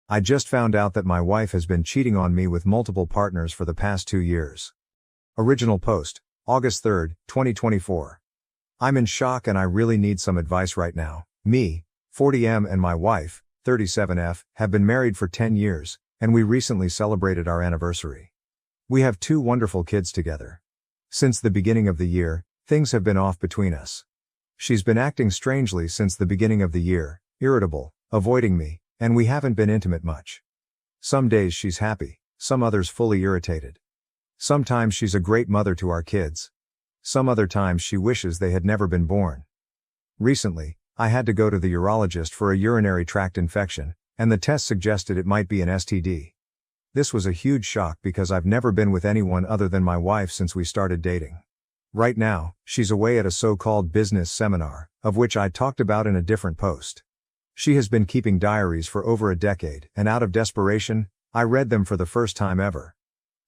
I just found out that my wife has been cheating on me with multiple partners for the past 2 years. Original post, August 3, 2024. I'm in shock and I really need some advice right now. Me, 40M, and my wife, 37F, have been married for 10 years, and we recently celebrated our anniversary. We have 2 wonderful kids together. Since the beginning of the year, things have been off between us. She's been acting strangely since the beginning of the year, irritable, avoiding me, and we haven't been intimate much. Some days she's happy, some others fully irritated. Sometimes she's a great mother to our kids. Some other times she wishes they had never been born. Recently, I had to go to the urologist for a urinary tract infection, and the test suggested it might be an STD. This was a huge shock because I've never been with anyone other than my wife since we started dating. Right now, she's away at a so-called business seminar, of which I talked about in a different post. She has been keeping diaries for over a decade, and out of desperation, I read them for the first time ever.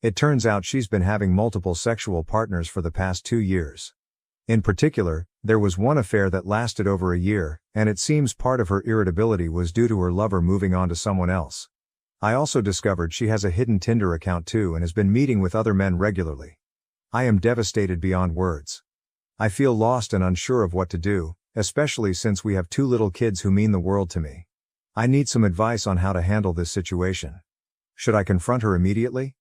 It turns out she's been having multiple sexual partners for the past 2 years. In particular, there was one affair that lasted over a year, and it seems part of her irritability was due to her lover moving on to someone else. I also discovered she has a hidden Tinder account too and has been meeting with other men regularly. I am devastated beyond words. I feel lost and unsure of what to do, especially since we have 2 little kids who mean the world to me. I need some advice on how to handle this situation. Should I confront her immediately?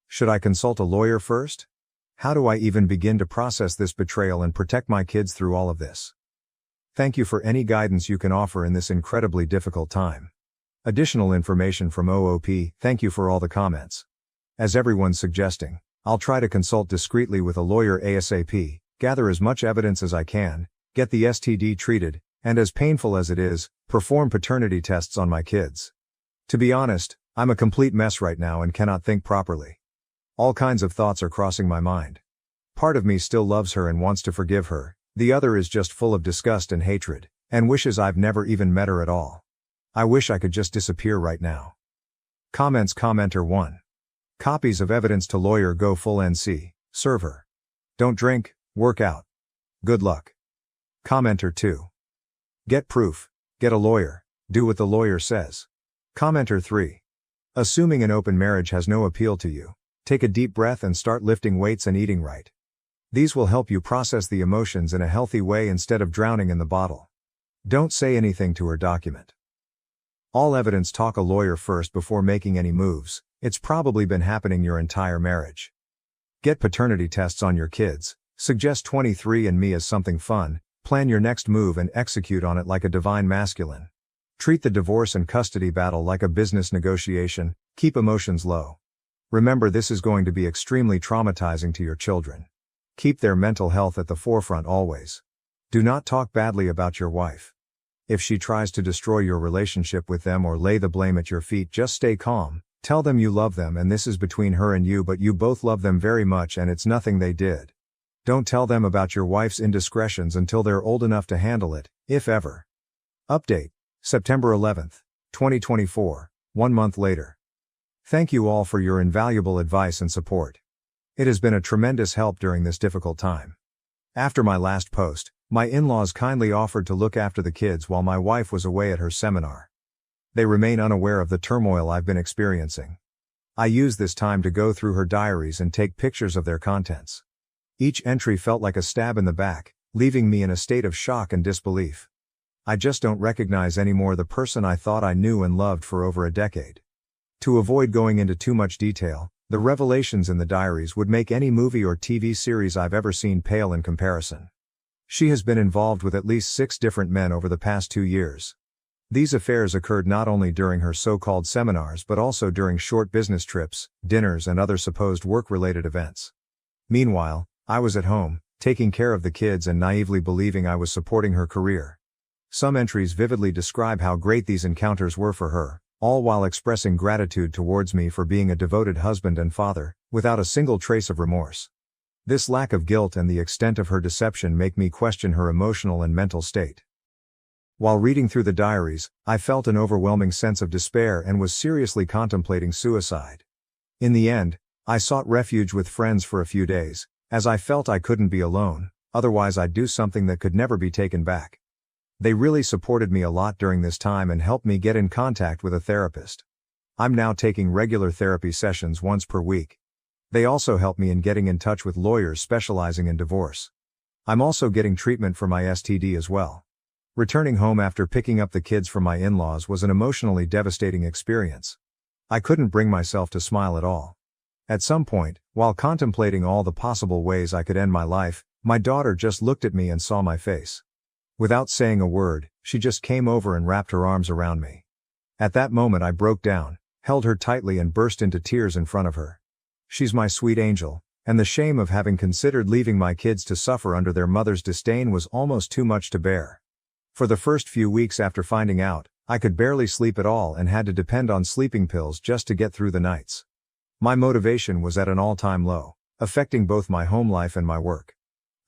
Should I consult a lawyer first? How do I even begin to process this betrayal and protect my kids through all of this? Thank you for any guidance you can offer in this incredibly difficult time. Additional information from OOP. Thank you for all the comments. As everyone's suggesting, I'll try to consult discreetly with a lawyer ASAP, gather as much evidence as I can, get the STD treated, and as painful as it is, perform paternity tests on my kids. To be honest, I'm a complete mess right now and cannot think properly. All kinds of thoughts are crossing my mind. Part of me still loves her and wants to forgive her, the other is just full of disgust and hatred, and wishes I've never even met her at all. I wish I could just disappear right now. Comments. Commenter 1. Copies of evidence to lawyer. Go full NC, server. Don't drink, work out. Good luck. Commenter 2. Get proof, get a lawyer, do what the lawyer says. Commenter 3. Assuming an open marriage has no appeal to you, take a deep breath and start lifting weights and eating right. These will help you process the emotions in a healthy way instead of drowning in the bottle. Don't say anything to her. Document all evidence. Talk a lawyer first before making any moves. It's probably been happening your entire marriage. Get paternity tests on your kids. Suggest 23andMe as something fun. Plan your next move and execute on it like a divine masculine. Treat the divorce and custody battle like a business negotiation. Keep emotions low. Remember, this is going to be extremely traumatizing to your children. Keep their mental health at the forefront always. Do not talk badly about your wife. If she tries to destroy your relationship with them or lay the blame at your feet, just stay calm. Tell them you love them and this is between her and you, but you both love them very much and it's nothing they did. Don't tell them about your wife's indiscretions until they're old enough to handle it, if ever. Update, September 11th, 2024, 1 month later. Thank you all for your invaluable advice and support. It has been a tremendous help during this difficult time. After my last post, my in-laws kindly offered to look after the kids while my wife was away at her seminar. They remain unaware of the turmoil I've been experiencing. I used this time to go through her diaries and take pictures of their contents. Each entry felt like a stab in the back, leaving me in a state of shock and disbelief. I just don't recognize anymore the person I thought I knew and loved for over a decade. To avoid going into too much detail, the revelations in the diaries would make any movie or TV series I've ever seen pale in comparison. She has been involved with at least 6 different men over the past 2 years. These affairs occurred not only during her so-called seminars but also during short business trips, dinners and other supposed work-related events. Meanwhile, I was at home, taking care of the kids and naively believing I was supporting her career. Some entries vividly describe how great these encounters were for her, all while expressing gratitude towards me for being a devoted husband and father, without a single trace of remorse. This lack of guilt and the extent of her deception make me question her emotional and mental state. While reading through the diaries, I felt an overwhelming sense of despair and was seriously contemplating suicide. In the end, I sought refuge with friends for a few days, as I felt I couldn't be alone, otherwise I'd do something that could never be taken back. They really supported me a lot during this time and helped me get in contact with a therapist. I'm now taking regular therapy sessions once per week. They also help me in getting in touch with lawyers specializing in divorce. I'm also getting treatment for my STD as well. Returning home after picking up the kids from my in-laws was an emotionally devastating experience. I couldn't bring myself to smile at all. At some point, while contemplating all the possible ways I could end my life, my daughter just looked at me and saw my face. Without saying a word, she just came over and wrapped her arms around me. At that moment I broke down, held her tightly and burst into tears in front of her. She's my sweet angel, and the shame of having considered leaving my kids to suffer under their mother's disdain was almost too much to bear. For the first few weeks after finding out, I could barely sleep at all and had to depend on sleeping pills just to get through the nights. My motivation was at an all-time low, affecting both my home life and my work.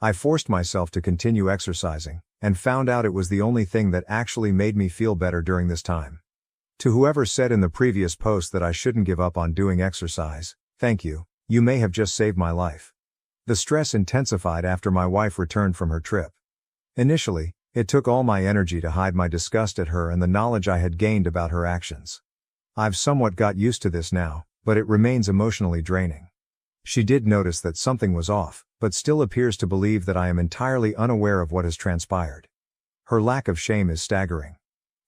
I forced myself to continue exercising, and found out it was the only thing that actually made me feel better during this time. To whoever said in the previous post that I shouldn't give up on doing exercise, thank you, you may have just saved my life. The stress intensified after my wife returned from her trip. Initially, it took all my energy to hide my disgust at her and the knowledge I had gained about her actions. I've somewhat got used to this now, but it remains emotionally draining. She did notice that something was off, but still appears to believe that I am entirely unaware of what has transpired. Her lack of shame is staggering.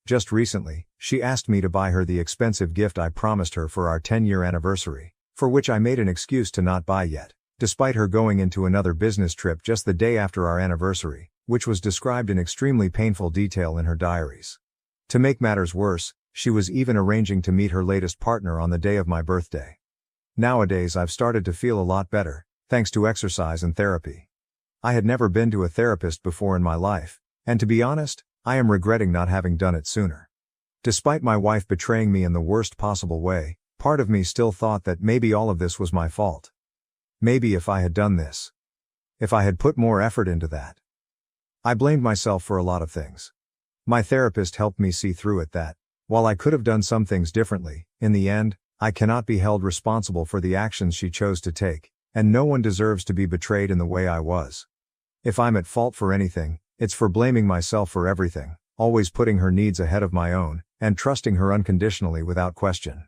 Just recently, she asked me to buy her the expensive gift I promised her for our 10-year anniversary, for which I made an excuse to not buy yet, despite her going into another business trip just the day after our anniversary, which was described in extremely painful detail in her diaries. To make matters worse, she was even arranging to meet her latest partner on the day of my birthday. Nowadays I've started to feel a lot better, thanks to exercise and therapy. I had never been to a therapist before in my life, and to be honest, I am regretting not having done it sooner. Despite my wife betraying me in the worst possible way, part of me still thought that maybe all of this was my fault. Maybe if I had done this. If I had put more effort into that. I blamed myself for a lot of things. My therapist helped me see through it that, while I could have done some things differently, in the end, I cannot be held responsible for the actions she chose to take, and no one deserves to be betrayed in the way I was. If I'm at fault for anything, it's for blaming myself for everything, always putting her needs ahead of my own, and trusting her unconditionally without question.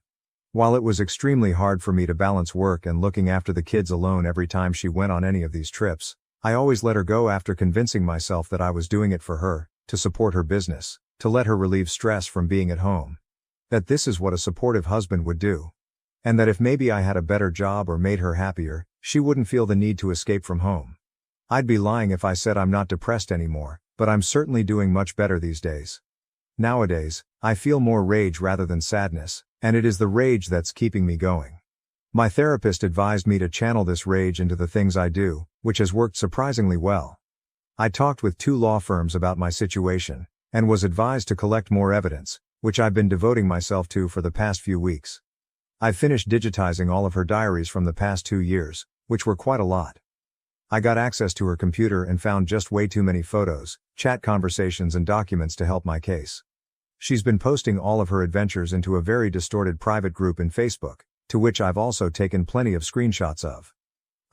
While it was extremely hard for me to balance work and looking after the kids alone every time she went on any of these trips, I always let her go after convincing myself that I was doing it for her, to support her business, to let her relieve stress from being at home. That this is what a supportive husband would do. And that if maybe I had a better job or made her happier, she wouldn't feel the need to escape from home. I'd be lying if I said I'm not depressed anymore, but I'm certainly doing much better these days. Nowadays, I feel more rage rather than sadness, and it is the rage that's keeping me going. My therapist advised me to channel this rage into the things I do, which has worked surprisingly well. I talked with 2 law firms about my situation, and was advised to collect more evidence, which I've been devoting myself to for the past few weeks. I've finished digitizing all of her diaries from the past 2 years, which were quite a lot. I got access to her computer and found just way too many photos, chat conversations and documents to help my case. She's been posting all of her adventures into a very distorted private group in Facebook, to which I've also taken plenty of screenshots of.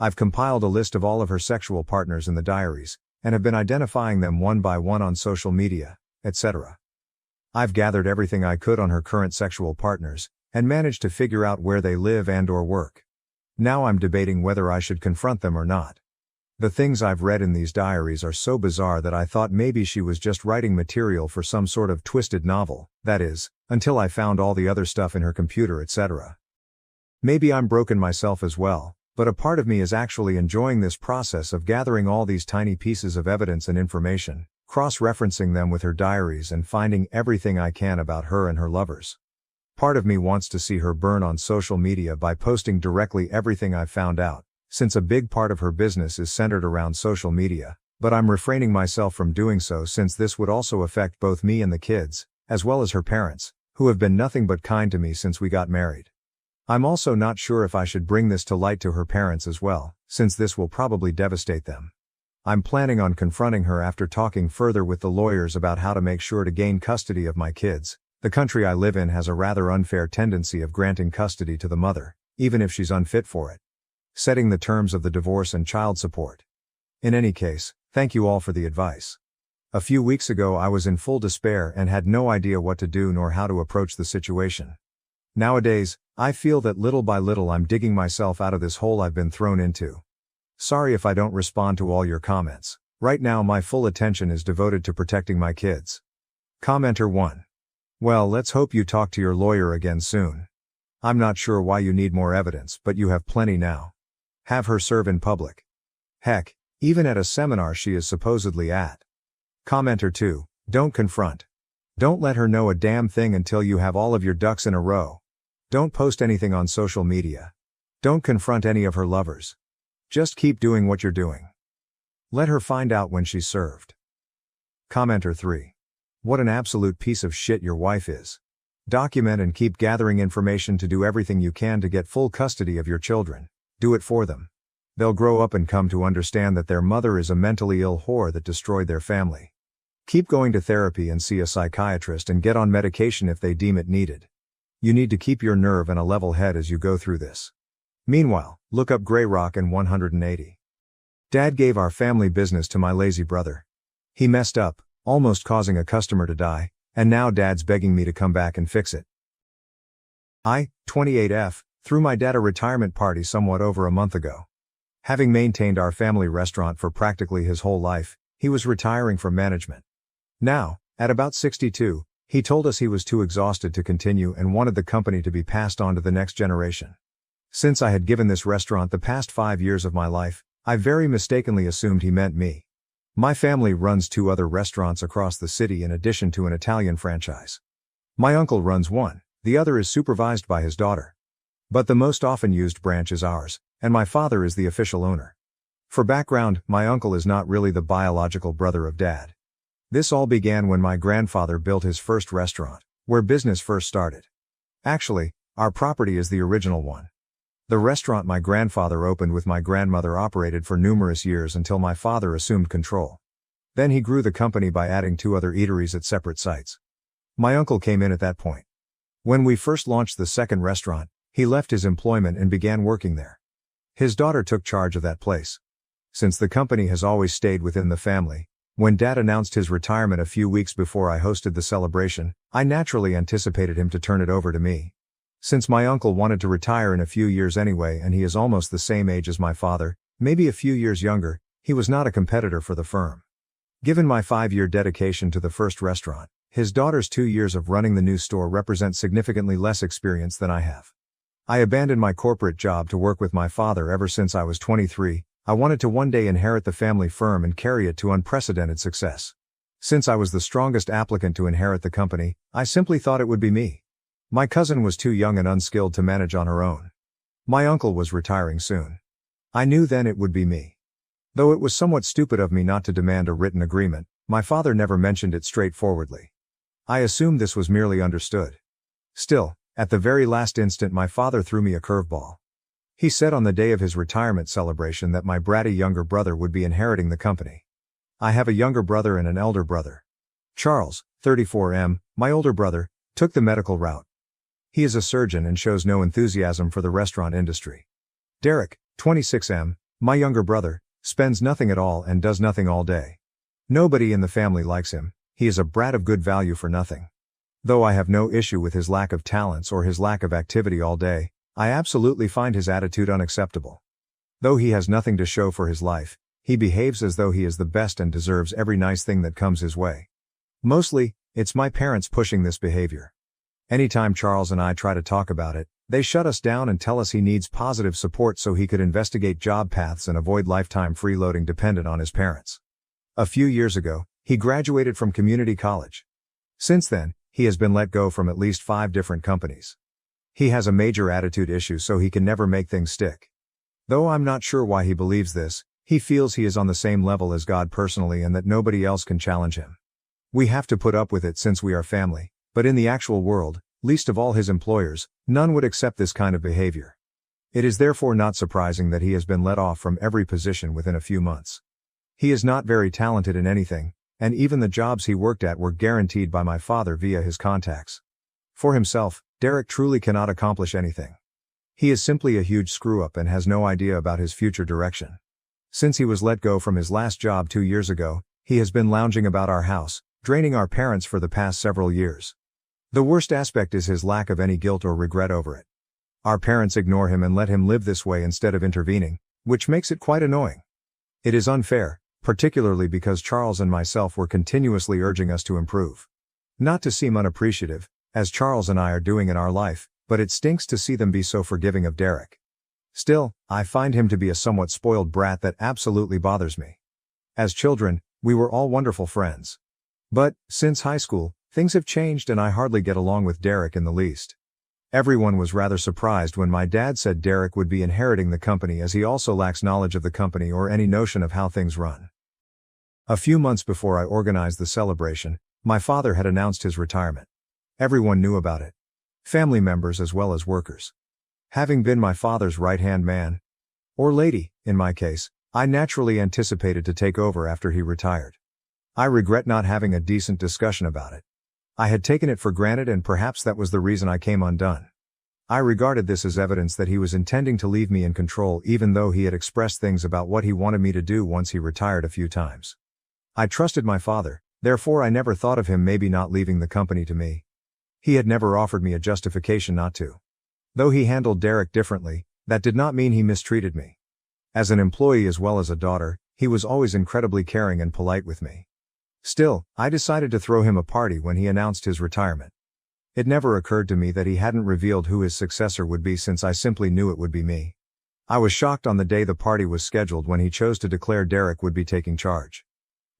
I've compiled a list of all of her sexual partners in the diaries, and have been identifying them one by one on social media, etc. I've gathered everything I could on her current sexual partners, and managed to figure out where they live and/or work. Now I'm debating whether I should confront them or not. The things I've read in these diaries are so bizarre that I thought maybe she was just writing material for some sort of twisted novel, that is, until I found all the other stuff in her computer, etc. Maybe I'm broken myself as well, but a part of me is actually enjoying this process of gathering all these tiny pieces of evidence and information, cross-referencing them with her diaries and finding everything I can about her and her lovers. Part of me wants to see her burn on social media by posting directly everything I've found out, since a big part of her business is centered around social media, but I'm refraining myself from doing so since this would also affect both me and the kids, as well as her parents, who have been nothing but kind to me since we got married. I'm also not sure if I should bring this to light to her parents as well, since this will probably devastate them. I'm planning on confronting her after talking further with the lawyers about how to make sure to gain custody of my kids. The country I live in has a rather unfair tendency of granting custody to the mother, even if she's unfit for it. Setting the terms of the divorce and child support. In any case, thank you all for the advice. A few weeks ago I was in full despair and had no idea what to do nor how to approach the situation. Nowadays, I feel that little by little I'm digging myself out of this hole I've been thrown into. Sorry if I don't respond to all your comments. Right now my full attention is devoted to protecting my kids. Commenter 1. Well, let's hope you talk to your lawyer again soon. I'm not sure why you need more evidence, but you have plenty now. Have her serve in public. Heck, even at a seminar she is supposedly at. Commenter 2. Don't confront. Don't let her know a damn thing until you have all of your ducks in a row. Don't post anything on social media. Don't confront any of her lovers. Just keep doing what you're doing. Let her find out when she's served. Commenter 3. What an absolute piece of shit your wife is. Document and keep gathering information to do everything you can to get full custody of your children. Do it for them. They'll grow up and come to understand that their mother is a mentally ill whore that destroyed their family. Keep going to therapy and see a psychiatrist and get on medication if they deem it needed. You need to keep your nerve and a level head as you go through this. Meanwhile, look up Grey Rock and 180. Dad gave our family business to my lazy brother. He messed up, almost causing a customer to die, and now Dad's begging me to come back and fix it. I, 28F, threw my dad a retirement party somewhat over a month ago. Having maintained our family restaurant for practically his whole life, he was retiring from management. Now, at about 62, he told us he was too exhausted to continue and wanted the company to be passed on to the next generation. Since I had given this restaurant the past 5 years of my life, I very mistakenly assumed he meant me. My family runs 2 other restaurants across the city in addition to an Italian franchise. My uncle runs one, the other is supervised by his daughter. But the most often used branch is ours, and my father is the official owner. For background, my uncle is not really the biological brother of Dad. This all began when my grandfather built his first restaurant, where business first started. Actually, our property is the original one. The restaurant my grandfather opened with my grandmother operated for numerous years until my father assumed control. Then he grew the company by adding 2 other eateries at separate sites. My uncle came in at that point. When we first launched the second restaurant, he left his employment and began working there. His daughter took charge of that place. Since the company has always stayed within the family, when Dad announced his retirement a few weeks before I hosted the celebration, I naturally anticipated him to turn it over to me. Since my uncle wanted to retire in a few years anyway and he is almost the same age as my father, maybe a few years younger, he was not a competitor for the firm. Given my 5-year dedication to the first restaurant, his daughter's 2 years of running the new store represent significantly less experience than I have. I abandoned my corporate job to work with my father ever since I was 23. I wanted to one day inherit the family firm and carry it to unprecedented success. Since I was the strongest applicant to inherit the company, I simply thought it would be me. My cousin was too young and unskilled to manage on her own. My uncle was retiring soon. I knew then it would be me. Though it was somewhat stupid of me not to demand a written agreement, my father never mentioned it straightforwardly. I assumed this was merely understood. Still, at the very last instant my father threw me a curveball. He said on the day of his retirement celebration that my bratty younger brother would be inheriting the company. I have a younger brother and an elder brother. Charles, 34M, my older brother, took the medical route. He is a surgeon and shows no enthusiasm for the restaurant industry. Derek, 26M, my younger brother, spends nothing at all and does nothing all day. Nobody in the family likes him, he is a brat of good value for nothing. Though I have no issue with his lack of talents or his lack of activity all day, I absolutely find his attitude unacceptable. Though he has nothing to show for his life, he behaves as though he is the best and deserves every nice thing that comes his way. Mostly, it's my parents pushing this behavior. Anytime Charles and I try to talk about it, they shut us down and tell us he needs positive support so he could investigate job paths and avoid lifetime freeloading dependent on his parents. A few years ago, he graduated from community college. Since then, he has been let go from at least 5 different companies. He has a major attitude issue so he can never make things stick. Though I'm not sure why he believes this, he feels he is on the same level as God personally and that nobody else can challenge him. We have to put up with it since we are family, but in the actual world, least of all his employers, none would accept this kind of behavior. It is therefore not surprising that he has been let off from every position within a few months. He is not very talented in anything, and even the jobs he worked at were guaranteed by my father via his contacts. For himself, Derek truly cannot accomplish anything. He is simply a huge screw-up and has no idea about his future direction. Since he was let go from his last job 2 years ago, he has been lounging about our house, draining our parents for the past several years. The worst aspect is his lack of any guilt or regret over it. Our parents ignore him and let him live this way instead of intervening, which makes it quite annoying. It is unfair, particularly because Charles and myself were continuously urging us to improve. Not to seem unappreciative, as Charles and I are doing in our life, but it stinks to see them be so forgiving of Derek. Still, I find him to be a somewhat spoiled brat that absolutely bothers me. As children, we were all wonderful friends. But, since high school, things have changed and I hardly get along with Derek in the least. Everyone was rather surprised when my dad said Derek would be inheriting the company, as he also lacks knowledge of the company or any notion of how things run. A few months before I organized the celebration, my father had announced his retirement. Everyone knew about it. Family members as well as workers. Having been my father's right-hand man, or lady, in my case, I naturally anticipated to take over after he retired. I regret not having a decent discussion about it. I had taken it for granted, and perhaps that was the reason I came undone. I regarded this as evidence that he was intending to leave me in control, even though he had expressed things about what he wanted me to do once he retired a few times. I trusted my father, therefore I never thought of him maybe not leaving the company to me. He had never offered me a justification not to. Though he handled Derek differently, that did not mean he mistreated me. As an employee as well as a daughter, he was always incredibly caring and polite with me. Still, I decided to throw him a party when he announced his retirement. It never occurred to me that he hadn't revealed who his successor would be, since I simply knew it would be me. I was shocked on the day the party was scheduled when he chose to declare Derek would be taking charge.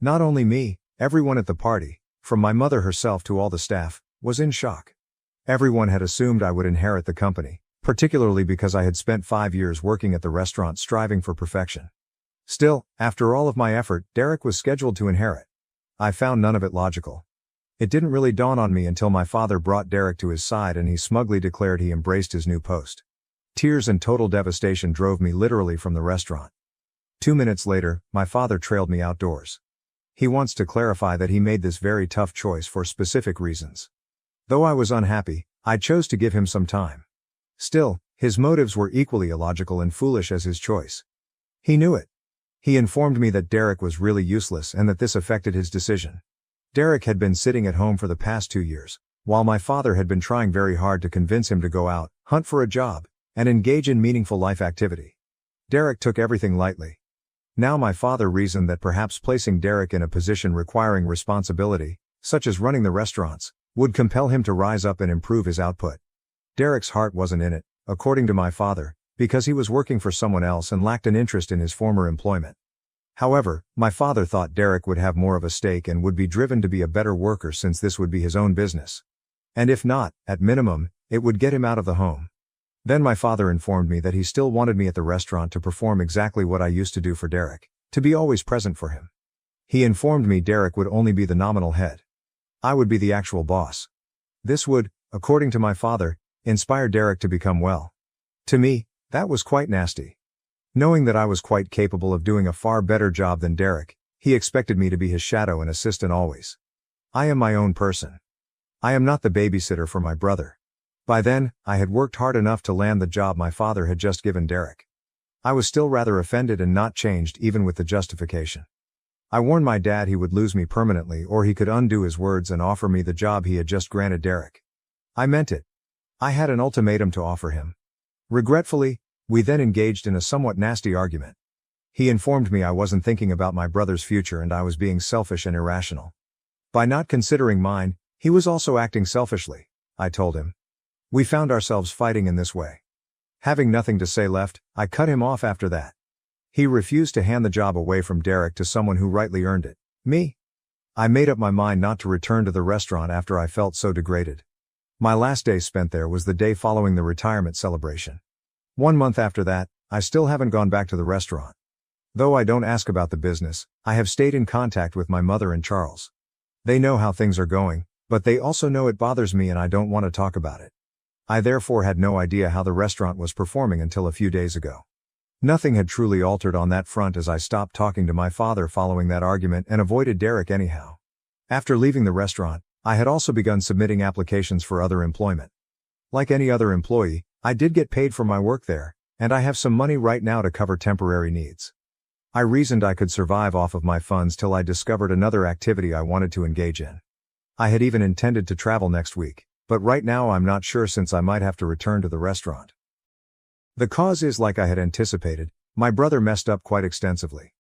Not only me, everyone at the party, from my mother herself to all the staff, was in shock. Everyone had assumed I would inherit the company, particularly because I had spent 5 years working at the restaurant striving for perfection. Still, after all of my effort, Derek was scheduled to inherit. I found none of it logical. It didn't really dawn on me until my father brought Derek to his side and he smugly declared he embraced his new post. Tears and total devastation drove me literally from the restaurant. 2 minutes later, my father trailed me outdoors. He wants to clarify that he made this very tough choice for specific reasons. Though I was unhappy, I chose to give him some time. Still, his motives were equally illogical and foolish as his choice. He knew it. He informed me that Derek was really useless and that this affected his decision. Derek had been sitting at home for the past 2 years, while my father had been trying very hard to convince him to go out, hunt for a job, and engage in meaningful life activity. Derek took everything lightly. Now my father reasoned that perhaps placing Derek in a position requiring responsibility, such as running the restaurants, would compel him to rise up and improve his output. Derek's heart wasn't in it, according to my father, because he was working for someone else and lacked an interest in his former employment. However, my father thought Derek would have more of a stake and would be driven to be a better worker, since this would be his own business. And if not, at minimum, it would get him out of the home. Then my father informed me that he still wanted me at the restaurant to perform exactly what I used to do for Derek, to be always present for him. He informed me Derek would only be the nominal head. I would be the actual boss. This would, according to my father, inspire Derek to become well. To me, that was quite nasty. Knowing that I was quite capable of doing a far better job than Derek, he expected me to be his shadow and assistant always. I am my own person. I am not the babysitter for my brother. By then, I had worked hard enough to land the job my father had just given Derek. I was still rather offended and not changed even with the justification. I warned my dad he would lose me permanently, or he could undo his words and offer me the job he had just granted Derek. I meant it. I had an ultimatum to offer him. Regretfully, we then engaged in a somewhat nasty argument. He informed me I wasn't thinking about my brother's future and I was being selfish and irrational. By not considering mine, he was also acting selfishly, I told him. We found ourselves fighting in this way. Having nothing to say left, I cut him off after that. He refused to hand the job away from Derek to someone who rightly earned it, me. I made up my mind not to return to the restaurant after I felt so degraded. My last day spent there was the day following the retirement celebration. 1 month after that, I still haven't gone back to the restaurant. Though I don't ask about the business, I have stayed in contact with my mother and Charles. They know how things are going, but they also know it bothers me and I don't want to talk about it. I therefore had no idea how the restaurant was performing until a few days ago. Nothing had truly altered on that front as I stopped talking to my father following that argument and avoided Derek anyhow. After leaving the restaurant, I had also begun submitting applications for other employment. Like any other employee, I did get paid for my work there, and I have some money right now to cover temporary needs. I reasoned I could survive off of my funds till I discovered another activity I wanted to engage in. I had even intended to travel next week. but right now I'm not sure since I might have to return to the restaurant. The cause is, like I had anticipated, my brother messed up quite extensively.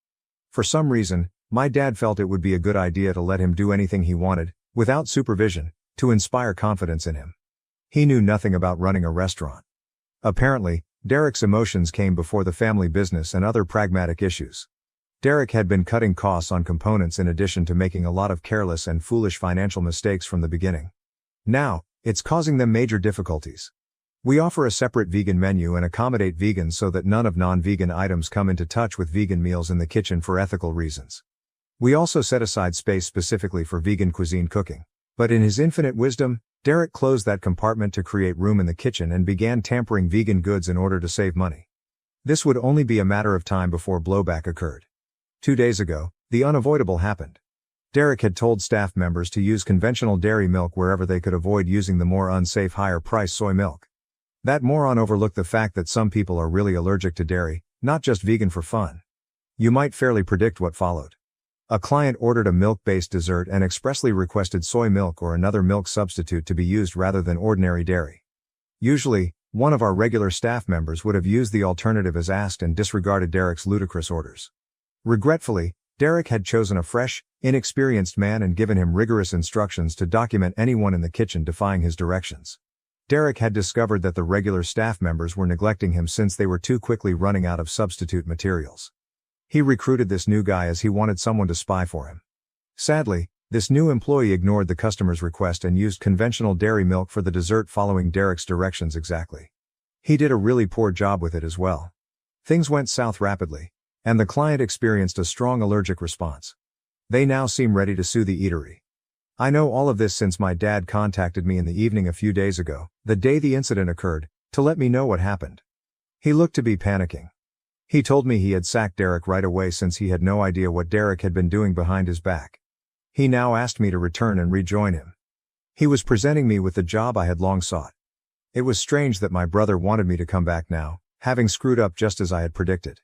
For some reason, my dad felt it would be a good idea to let him do anything he wanted, without supervision, to inspire confidence in him. He knew nothing about running a restaurant. Apparently, Derek's emotions came before the family business and other pragmatic issues. Derek had been cutting costs on components in addition to making a lot of careless and foolish financial mistakes from the beginning. Now, it's causing them major difficulties. We offer a separate vegan menu and accommodate vegans so that none of non-vegan items come into touch with vegan meals in the kitchen for ethical reasons. We also set aside space specifically for vegan cuisine cooking. But in his infinite wisdom, Derek closed that compartment to create room in the kitchen and began tampering vegan goods in order to save money. This would only be a matter of time before blowback occurred. 2 days ago, the unavoidable happened. Derek had told staff members to use conventional dairy milk wherever they could avoid using the more unsafe higher-priced soy milk. That moron overlooked the fact that some people are really allergic to dairy, not just vegan for fun. You might fairly predict what followed. A client ordered a milk-based dessert and expressly requested soy milk or another milk substitute to be used rather than ordinary dairy. Usually, one of our regular staff members would have used the alternative as asked and disregarded Derek's ludicrous orders. Regretfully, Derek had chosen a fresh, inexperienced man and given him rigorous instructions to document anyone in the kitchen defying his directions. Derek had discovered that the regular staff members were neglecting him since they were too quickly running out of substitute materials. He recruited this new guy as he wanted someone to spy for him. Sadly, this new employee ignored the customer's request and used conventional dairy milk for the dessert following Derek's directions exactly. He did a really poor job with it as well. Things went south rapidly, and the client experienced a strong allergic response. They now seem ready to sue the eatery. I know all of this since my dad contacted me in the evening a few days ago, the day the incident occurred, to let me know what happened. He looked to be panicking. He told me he had sacked Derek right away since he had no idea what Derek had been doing behind his back. He now asked me to return and rejoin him. He was presenting me with the job I had long sought. It was strange that my brother wanted me to come back now, having screwed up just as I had predicted.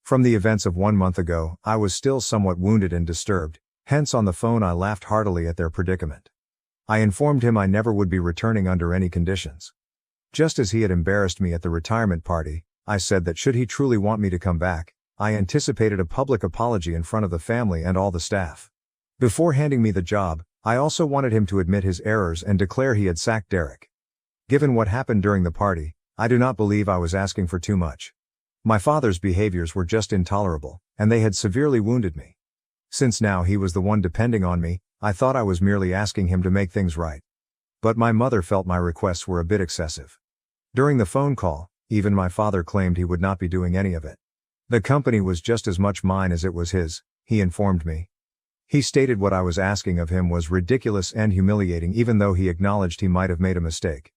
From the events of 1 month ago, I was still somewhat wounded and disturbed, hence on the phone I laughed heartily at their predicament. I informed him I never would be returning under any conditions. Just as he had embarrassed me at the retirement party, I said that should he truly want me to come back, I anticipated a public apology in front of the family and all the staff. Before handing me the job, I also wanted him to admit his errors and declare he had sacked Derek. Given what happened during the party, I do not believe I was asking for too much. My father's behaviors were just intolerable, and they had severely wounded me. Since now he was the one depending on me, I thought I was merely asking him to make things right. But my mother felt my requests were a bit excessive. During the phone call, even my father claimed he would not be doing any of it. The company was just as much mine as it was his, he informed me. He stated what I was asking of him was ridiculous and humiliating even though he acknowledged he might have made a mistake.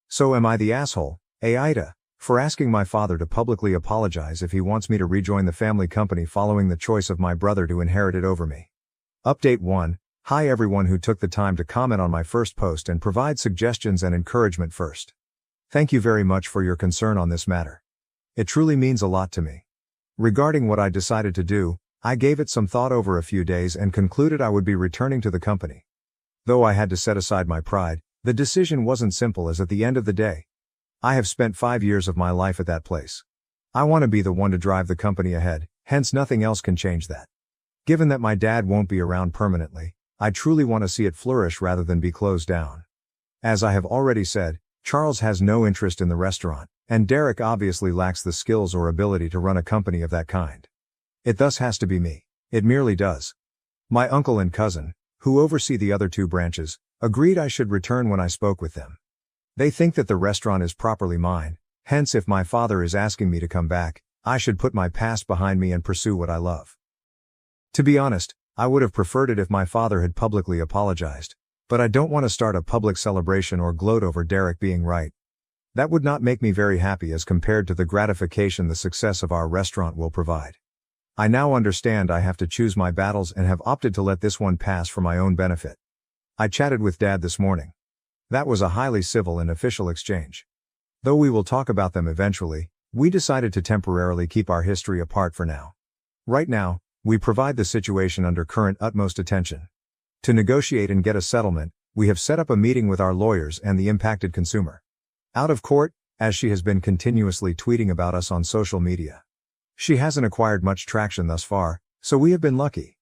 So am I the asshole, Ida, for asking my father to publicly apologize if he wants me to rejoin the family company following the choice of my brother to inherit it over me? Update 1. Hi everyone who took the time to comment on my first post and provide suggestions and encouragement first. Thank you very much for your concern on this matter. It truly means a lot to me. Regarding what I decided to do, I gave it some thought over a few days and concluded I would be returning to the company. Though I had to set aside my pride, the decision wasn't simple as at the end of the day, I have spent 5 years of my life at that place. I want to be the one to drive the company ahead, hence nothing else can change that. Given that my dad won't be around permanently, I truly want to see it flourish rather than be closed down. As I have already said, Charles has no interest in the restaurant, and Derek obviously lacks the skills or ability to run a company of that kind. It thus has to be me. It merely does. My uncle and cousin, who oversee the other 2 branches, agreed I should return when I spoke with them. They think that the restaurant is properly mine, hence if my father is asking me to come back, I should put my past behind me and pursue what I love. To be honest, I would have preferred it if my father had publicly apologized. But I don't want to start a public celebration or gloat over Derek being right. That would not make me very happy as compared to the gratification the success of our restaurant will provide. I now understand I have to choose my battles and have opted to let this one pass for my own benefit. I chatted with Dad this morning. That was a highly civil and official exchange. Though we will talk about them eventually, we decided to temporarily keep our history apart for now. Right now, we provide the situation under current utmost attention. To negotiate and get a settlement, We have set up a meeting with our lawyers and the impacted consumer. Out of court, as she has been continuously tweeting about us on social media. She hasn't acquired much traction thus far, so we have been lucky.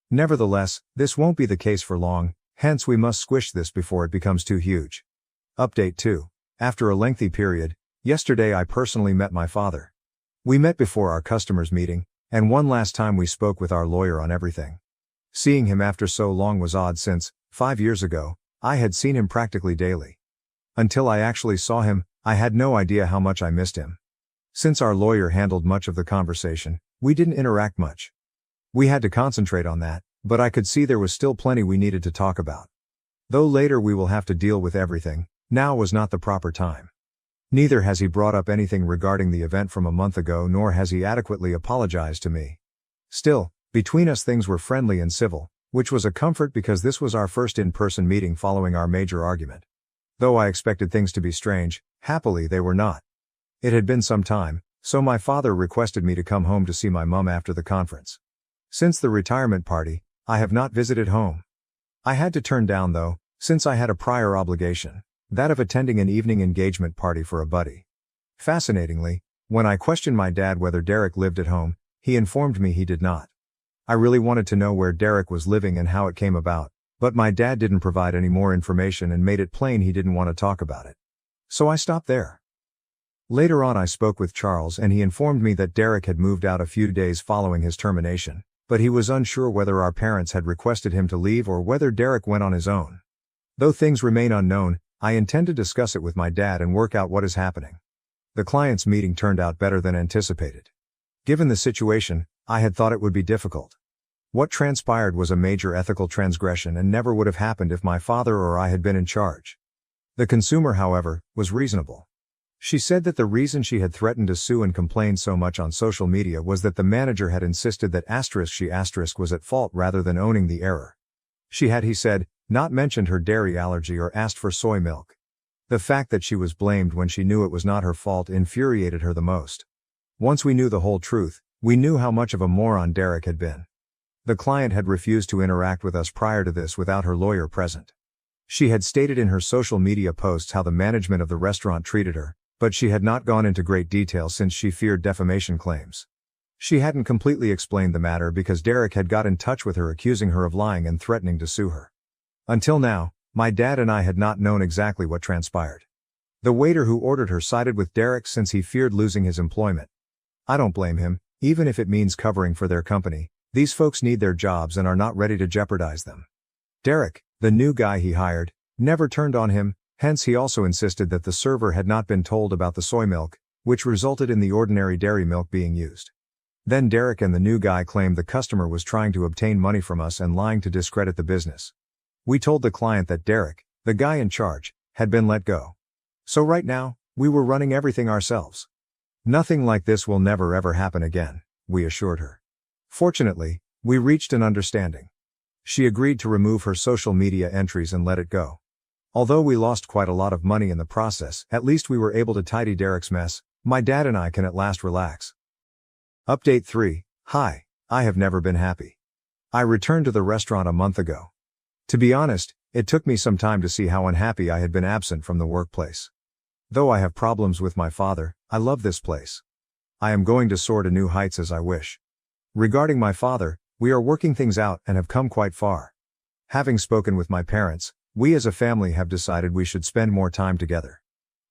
Nevertheless, this won't be the case for long, hence we must squish this before it becomes too huge. Update 2. After a lengthy period, yesterday I personally met my father. We met before our customers meeting, and one last time we spoke with our lawyer on everything. Seeing him after so long was odd since, 5 years ago, I had seen him practically daily. Until I actually saw him, I had no idea how much I missed him. Since our lawyer handled much of the conversation, we didn't interact much. We had to concentrate on that, but I could see there was still plenty we needed to talk about. Though later we will have to deal with everything, now was not the proper time. Neither has he brought up anything regarding the event from a month ago, nor has he adequately apologized to me. Still, between us things were friendly and civil, which was a comfort because this was our first in-person meeting following our major argument. Though I expected things to be strange, happily they were not. It had been some time, so my father requested me to come home to see my mum after the conference. Since the retirement party, I have not visited home. I had to turn down though, since I had a prior obligation, that of attending an evening engagement party for a buddy. Fascinatingly, when I questioned my dad whether Derek lived at home, he informed me he did not. I really wanted to know where Derek was living and how it came about, but my dad didn't provide any more information and made it plain he didn't want to talk about it. So I stopped there. Later on I spoke with Charles and he informed me that Derek had moved out a few days following his termination, but he was unsure whether our parents had requested him to leave or whether Derek went on his own. Though things remain unknown, I intend to discuss it with my dad and work out what is happening. The client's meeting turned out better than anticipated. Given the situation, I had thought it would be difficult. What transpired was a major ethical transgression and never would have happened if my father or I had been in charge. The consumer, however, was reasonable. She said that the reason she had threatened to sue and complain so much on social media was that the manager had insisted that she was at fault rather than owning the error. She had, he said, not mentioned her dairy allergy or asked for soy milk. The fact that she was blamed when she knew it was not her fault infuriated her the most. Once we knew the whole truth, we knew how much of a moron Derek had been. The client had refused to interact with us prior to this without her lawyer present. She had stated in her social media posts how the management of the restaurant treated her, but she had not gone into great detail since she feared defamation claims. She hadn't completely explained the matter because Derek had got in touch with her accusing her of lying and threatening to sue her. Until now, my dad and I had not known exactly what transpired. The waiter who ordered her sided with Derek since he feared losing his employment. I don't blame him, even if it means covering for their company. These folks need their jobs and are not ready to jeopardize them. Derek, the new guy he hired, never turned on him, hence he also insisted that the server had not been told about the soy milk, which resulted in the ordinary dairy milk being used. Then Derek and the new guy claimed the customer was trying to obtain money from us and lying to discredit the business. We told the client that Derek, the guy in charge, had been let go. So right now, we were running everything ourselves. Nothing like this will never ever happen again, we assured her. Fortunately, we reached an understanding. She agreed to remove her social media entries and let it go. Although we lost quite a lot of money in the process, at least we were able to tidy Derek's mess. My dad and I can at last relax. Update 3. Hi, I have never been happy. I returned to the restaurant a month ago. To be honest, it took me some time to see how unhappy I had been absent from the workplace. Though I have problems with my father, I love this place. I am going to soar to new heights as I wish. Regarding my father, we are working things out and have come quite far. Having spoken with my parents, we as a family have decided we should spend more time together.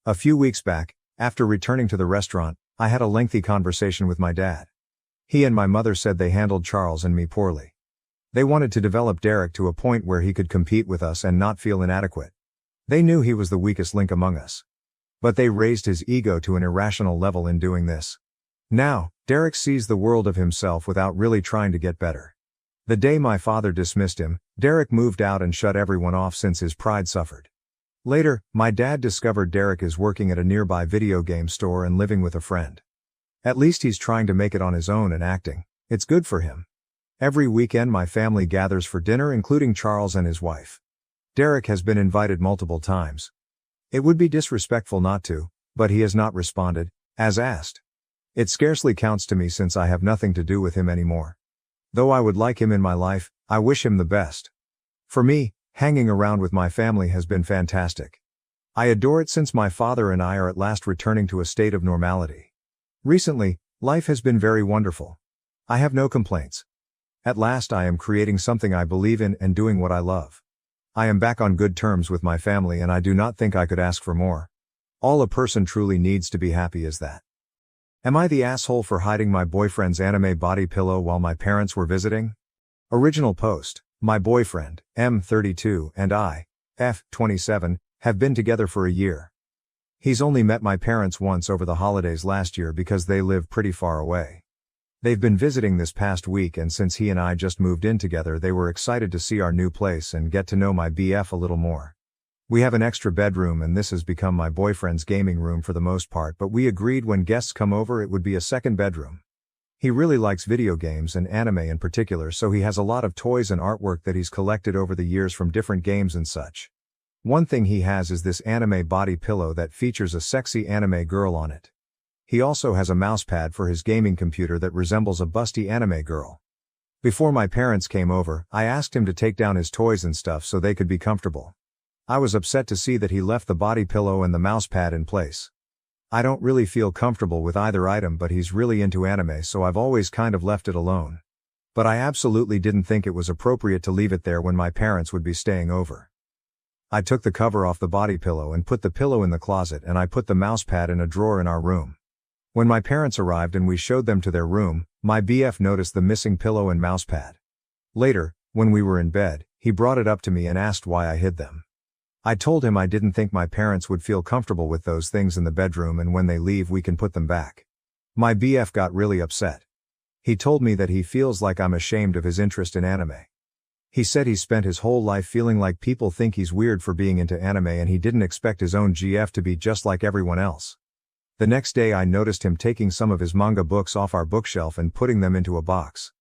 A few weeks back, after returning to the restaurant, I had a lengthy conversation with my dad. He and my mother said they handled Charles and me poorly. They wanted to develop Derek to a point where he could compete with us and not feel inadequate. They knew he was the weakest link among us. But they raised his ego to an irrational level in doing this. Now, Derek sees the world of himself without really trying to get better. The day my father dismissed him, Derek moved out and shut everyone off since his pride suffered. Later, my dad discovered Derek is working at a nearby video game store and living with a friend. At least he's trying to make it on his own and acting. It's good for him. Every weekend my family gathers for dinner, including Charles and his wife. Derek has been invited multiple times. It would be disrespectful not to, but he has not responded, as asked. It scarcely counts to me since I have nothing to do with him anymore. Though I would like him in my life, I wish him the best. For me, Hanging around with my family has been fantastic. I adore it since my father and I are at last returning to a state of normality. Recently, life has been very wonderful. I have no complaints. At last I am creating something I believe in and doing what I love. I am back on good terms with my family and I do not think I could ask for more. All a person truly needs to be happy is that. Am I the asshole for hiding my boyfriend's anime body pillow while my parents were visiting? Original post. My boyfriend, M32, and I, F27, have been together for a year. He's only met my parents once over the holidays last year because they live pretty far away. They've been visiting this past week and since he and I just moved in together they were excited to see our new place and get to know my BF a little more. We have an extra bedroom and this has become my boyfriend's gaming room for the most part, but we agreed when guests come over it would be a second bedroom. He really likes video games and anime in particular, so he has a lot of toys and artwork that he's collected over the years from different games and such. One thing he has is this anime body pillow that features a sexy anime girl on it. He also has a mousepad for his gaming computer that resembles a busty anime girl. Before my parents came over, I asked him to take down his toys and stuff so they could be comfortable. I was upset to see that he left the body pillow and the mousepad in place. I don't really feel comfortable with either item, but he's really into anime, so I've always kind of left it alone. But I absolutely didn't think it was appropriate to leave it there when my parents would be staying over. I took the cover off the body pillow and put the pillow in the closet, and I put the mousepad in a drawer in our room. When my parents arrived and we showed them to their room, my BF noticed the missing pillow and mousepad. Later, when we were in bed, he brought it up to me and asked why I hid them. I told him I didn't think my parents would feel comfortable with those things in the bedroom and when they leave we can put them back. My BF got really upset. He told me that he feels like I'm ashamed of his interest in anime. He said he spent his whole life feeling like people think he's weird for being into anime and he didn't expect his own GF to be just like everyone else. The next day I noticed him taking some of his manga books off our bookshelf and putting them into a box.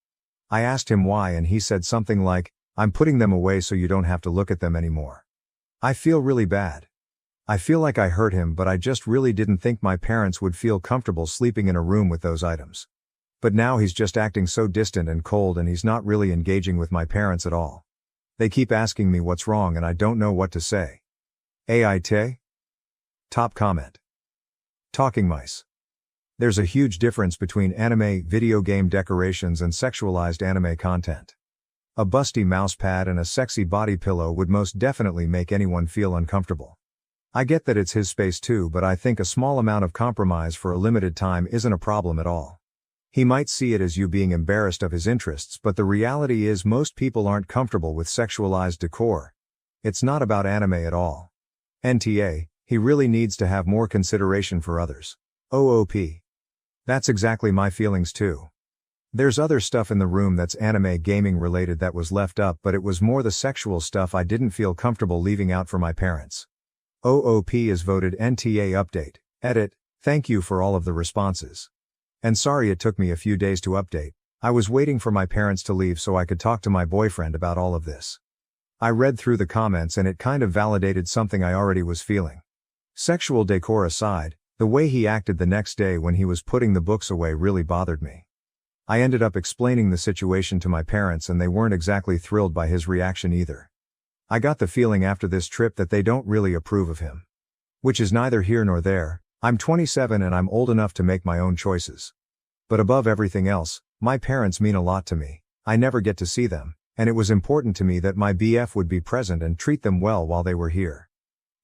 I asked him why and he said something like, "I'm putting them away so you don't have to look at them anymore." I feel really bad. I feel like I hurt him, but I just really didn't think my parents would feel comfortable sleeping in a room with those items. But now he's just acting so distant and cold and he's not really engaging with my parents at all. They keep asking me what's wrong and I don't know what to say. AIT? Top comment. Talking mice. There's a huge difference between anime video game decorations and sexualized anime content. A busty mousepad and a sexy body pillow would most definitely make anyone feel uncomfortable. I get that it's his space too, but I think a small amount of compromise for a limited time isn't a problem at all. He might see it as you being embarrassed of his interests, but the reality is most people aren't comfortable with sexualized decor. It's not about anime at all. NTA, he really needs to have more consideration for others. OOP. That's exactly my feelings too. There's other stuff in the room that's anime gaming related that was left up, but it was more the sexual stuff I didn't feel comfortable leaving out for my parents. OOP is voted NTA update. Edit. Thank you for all of the responses. And sorry it took me a few days to update. I was waiting for my parents to leave so I could talk to my boyfriend about all of this. I read through the comments and it kind of validated something I already was feeling. Sexual decor aside, the way he acted the next day when he was putting the books away really bothered me. I ended up explaining the situation to my parents and they weren't exactly thrilled by his reaction either. I got the feeling after this trip that they don't really approve of him. Which is neither here nor there. I'm 27 and I'm old enough to make my own choices. But above everything else, my parents mean a lot to me. I never get to see them, and it was important to me that my BF would be present and treat them well while they were here.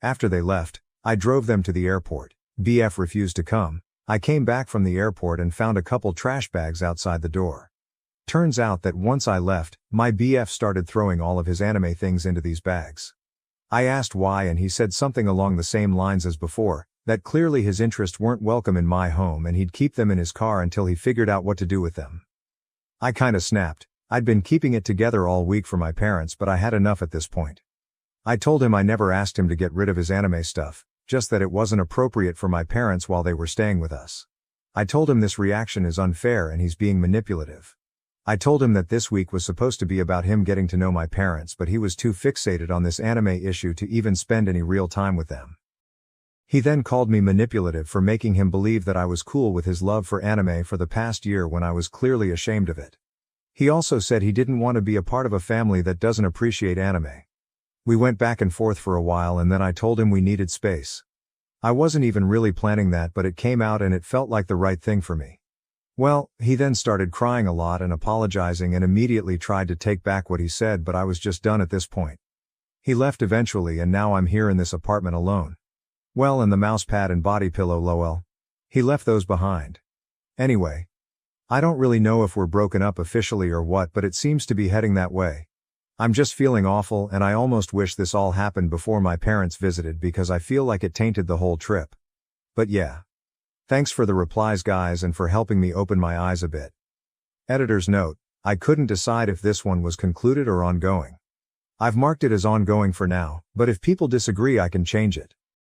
After they left, I drove them to the airport. BF refused to come. I came back from the airport and found a couple trash bags outside the door. Turns out that once I left, my BF started throwing all of his anime things into these bags. I asked why and he said something along the same lines as before, that clearly his interests weren't welcome in my home and he'd keep them in his car until he figured out what to do with them. I kinda snapped. I'd been keeping it together all week for my parents, but I had enough at this point. I told him I never asked him to get rid of his anime stuff, just that it wasn't appropriate for my parents while they were staying with us. I told him this reaction is unfair and he's being manipulative. I told him that this week was supposed to be about him getting to know my parents, but he was too fixated on this anime issue to even spend any real time with them. He then called me manipulative for making him believe that I was cool with his love for anime for the past year when I was clearly ashamed of it. He also said he didn't want to be a part of a family that doesn't appreciate anime. We went back and forth for a while and then I told him we needed space. I wasn't even really planning that, but it came out and it felt like the right thing for me. Well, he then started crying a lot and apologizing and immediately tried to take back what he said, but I was just done at this point. He left eventually and now I'm here in this apartment alone. Well, and the mouse pad and body pillow, lol. He left those behind. Anyway. I don't really know if we're broken up officially or what, but it seems to be heading that way. I'm just feeling awful and I almost wish this all happened before my parents visited because I feel like it tainted the whole trip. But yeah. Thanks for the replies guys and for helping me open my eyes a bit. Editor's note, I couldn't decide if this one was concluded or ongoing. I've marked it as ongoing for now, but if people disagree I can change it.